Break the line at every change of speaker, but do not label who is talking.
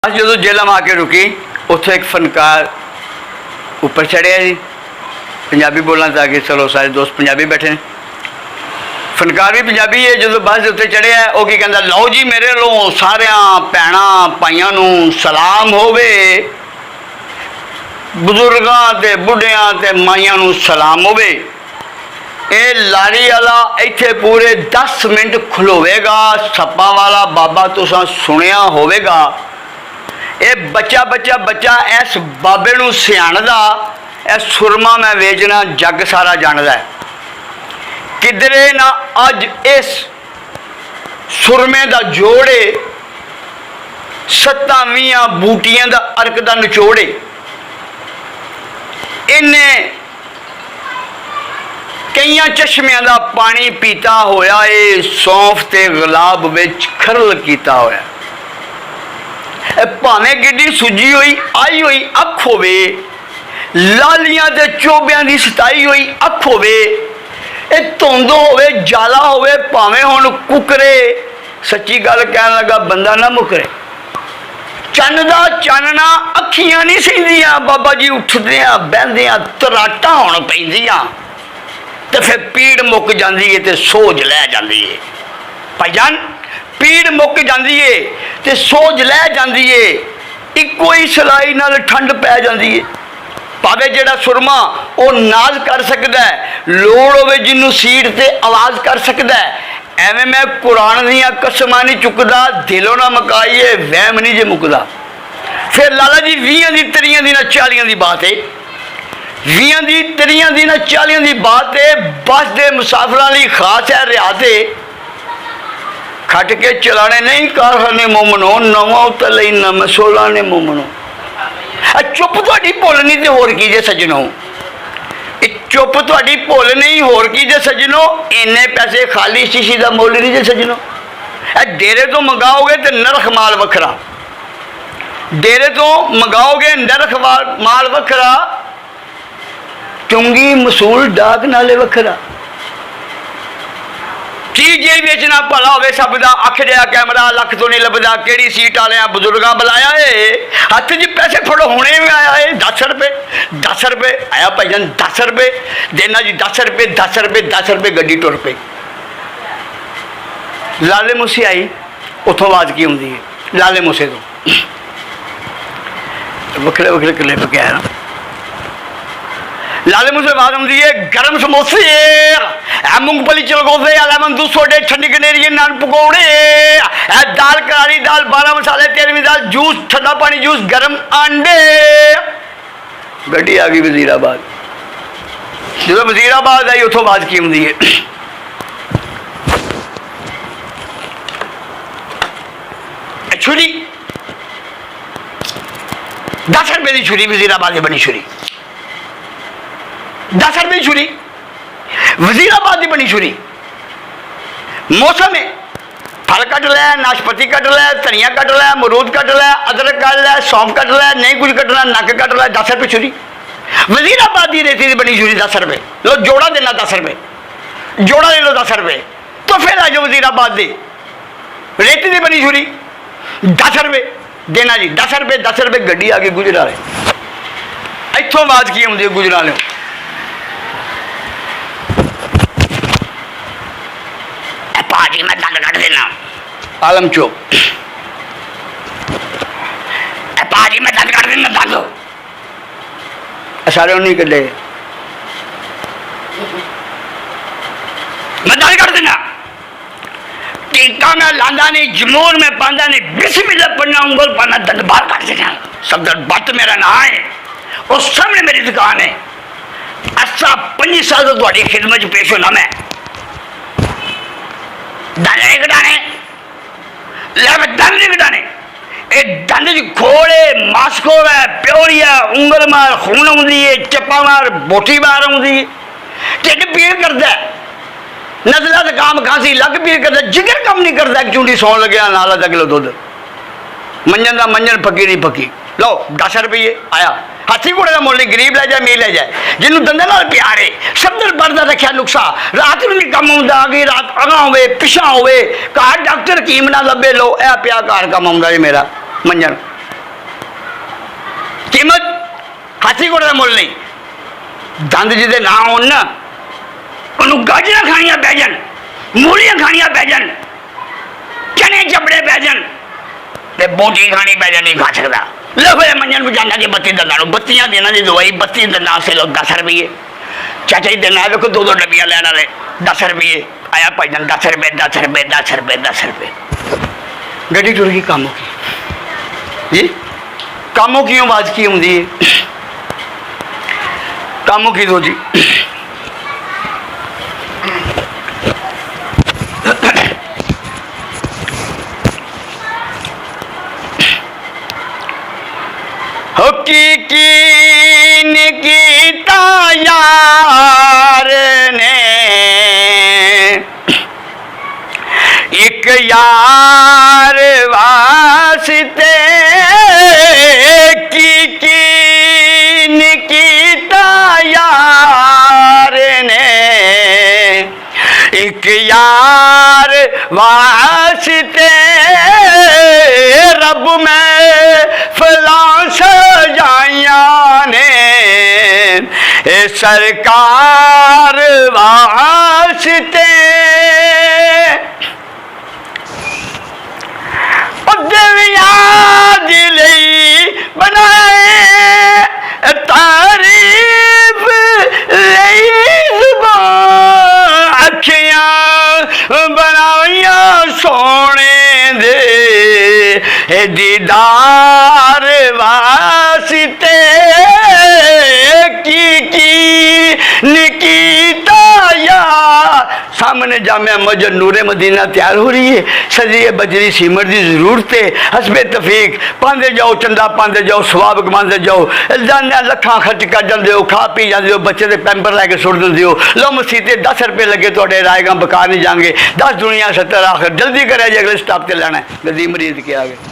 अस जो जेल में आके रुकी उत्थे एक फनकार ऊपर चढ़िया जी पंजाबी बोलना ताकि चलो सारे दोस्त पंजाबी बैठे फनकार भी पंजाबी है। जो बस उत्ते चढ़िया वो की कहता लो जी मेरे लो सारिया भैणां भाइयों नूं सलाम होवे, बुजुर्गां ते बुढ़ियां ते माइयां नूं सलाम होवे। ये लारी वाला इत्थे पूरे 10 मिनट खलोवेगा। सप्पा वाला बाबा तुसां सुनिया होवेगा। ये बच्चा बच्चा बच्चा इस बाबे नूं सियाणदा, यह सुरमा मैं वेचना जग सारा जानदा है। किधरे ना अज इस सुरमे का जोड़े 27 बूटियां का अर्क का निचोड़े इन्हें कई चश्मियां का पानी पीता होया, ये सौंफ ते गुलाब विच खरल किया होया। भावें गिड्डी सुजी हुई आई हुई अख होवे, लालियां ते चोबियां की सताई हुई अख होवे, धुंध होवे जाला होवे, भावें हुण कुकरे। सच्ची गल कहन लगा बंदा ना मुकरे। चन्न दा चानना अखियां नहीं सहिंदियां। बाबा जी उठदियां बहदियां तराटा होण पैंदियां ते फिर पीड़ मुक जाती है तो सोज लै जाती है। भाईजान पीड़ मुक जाती है तो सोज लै जाती है। इको ही सिलाई नाल ठंड पै जाती है। भावे जिहड़ा सुरमा वो नाज कर सकता है, लोड़ होवे जिन्नू सीट ते आवाज़ कर सकता है। एवें मैं कुरान दीयां कसमां नहीं चुकदा, दिलों ना मकाइए वहम नहीं जे मुकदा। फिर लाला जी 20 दी 30 दी ना 40 दी बात है। 20 दी 30 दी ना 40 दी बात है। बस दे मुसाफिरां लई खास है रियाते खट के चलाने नहीं कारखाने मोमनो, नवा उतले नम 16 ने मोमनो। चुप थोड़ी भुल नहीं तो होर की जे सजनो, चुप थोड़ी भुल नहीं होर की जे सजनो। इन्ने पैसे खाली शीशी का मुल नहीं जे सजनो। डेरे तो मंगाओगे तो नरख माल वखरा, डेरे तो मंगाओगे नरख माल वखरा, चुंगी मसूल डाक नाले वखरा। चीज ये बेचना भला होवे सब दा, अख जिहा कैमरा लख तो नहीं लभदा, केड़ी सीट वाले बुजुर्गां बुलाया है, हथ च पैसे फड़ो हुणे भी आया है 10 रुपये 10 रुपये आया भाईजान 10 रुपये देना जी 10 रुपये 10 रुपये 10 रुपये गड्डी टुर पई। लाले मूसे आई, उतों आवाज़ की आउंदी है लाले मूसे तो वखरे वखरे क्लिप क्या है ना। लाले मूसे आवाज़ आउंदी है गरम समोसे, मूंगफली चलगोजे, लेमन जूस, सोडे, ठंडी कनेरी, नान पकौड़े, दाल करारी, दाल 12 मसाले, 13वीं दाल, जूस, ठंडा पानी जूस, गरम अंडे। गड्डी आ गई वजीराबाद। जो वजीराबाद आई उतों आवाज़ की आउंदी है छुरी 10 रुपये की छुरी, वजीराबाद की बनी छुरी 10 रुपये की छुरी, वजीराबाद की बनी छुरी। मौसम है फल कट लै, नाशपति कट लै, धनिया कट लै, मरूद कट लै, अदरक कट लै, सौंफ कट लै, नहीं कुछ कटना नक कट लै। 10 रुपये छुरी, वजीराबाद की रेती की बनी छुरी 10 रुपये। लो जोड़ा देना 10 रुपये, जोड़ा ले लो 10 रुपये। तो फिर आ जाओ वजीराबाद की रेती की बनी छुरी 10 रुपये देना जी 10 रुपये 10 रुपये। गड्डी आ गई गुजराले, इतों आवाज़ की आउंदी है गुजराले। भाजी मैं दंद कट देना आलम चौक, भाजी मैं दंद कट देना दंद सारे नहीं कटे, मैं दंद कट देना। टीका में लांदा नहीं, जमून में पांदा नहीं, बिस्मिल्लाह पढ़ना, उंगल पाना, दंद बाहर काट देना। सफदर बट मेरा ना है, उस सामने मेरी दुकान है। अच्छा 25 साल तो तुम्हारी खिदमत पेश होना मैं दंद नहीं कटाने, दंद नहीं कटाने। ये दंद खोड़े मास्को है, प्योरिया, उंगल मार खून आउंदी है, चप्पा मार बोटी बाहर आउंदी है, ढिड पीड़ करता है, नजला जुकाम खांसी लग पीड़ करता, जिगर कम नहीं करता। एक चूंडी सौन लगे नाल आधा किलो दुध, मंजन का मंजन पकी नहीं पकी। लो 10 रुपये आया, हाथी घोड़े का मुल नहीं, गरीब लै जाए मीर लै जाए, जिन्होंने दंदे नाल प्यार है, शब्द पढ़ता रखा नुकसा, रात में नहीं कम आउंदा, अगे रात अगा होवे पिछा होवे, घर डॉक्टर हकीम ना लभे। लो यह पिया घर कम आउंदा जी मेरा मंजन कीमत हाथी घोड़े का मुल नहीं। दंद जिदे ना होन ना उन्होंने गाजर खानिया पै जान, मूलियां खानिया पै जान, चने चपड़े पै जान, ते बोटी खानी पै जाए नहीं खा सकता। लफे मंजन बजाना जी 32 दंदा बत्तियां देना जी दवाई 32 दंदा से लोग 10 रुपये चाचा जी देना देखो 2-2 डब्बियां लेने वाले 10 रुपये आया भाईजान 10 रुपये 10 रुपये 10 रुपये 10 रुपये गड्डी टुर गई। कामों की जी कामों की आवाज की आती है कामों की दो जी की निकीता यार ने एक यार वास्ते की निकीता यार ने एक यार वास्ते रब में फलां सजाइया ने ए सरकार वास्ते दिव्या दिली बनाए तारीफ अखियां बनाइया सोने दे दीदार वास्ते की निकीता या सामने जामिया मस्जिद नूरे मदीना तैयार हो रही है। सजिए बजरी सीमट की जरूरत है। हसबे तफीक पाते जाओ चंदा पाते जाओ स्वाब कमाते जाओ जाने लखा खर्च कर जाते हो खा पी जाते हो बच्चे के पैंपर लैके सुट देते हो। लो मसीते 10 रुपये लगे तो रायगा बकार नहीं जाएंगे 10 दुनिया 70 आखिर जल्दी करे अगले स्टाप से लेना है। गदी मरीज के आ गए।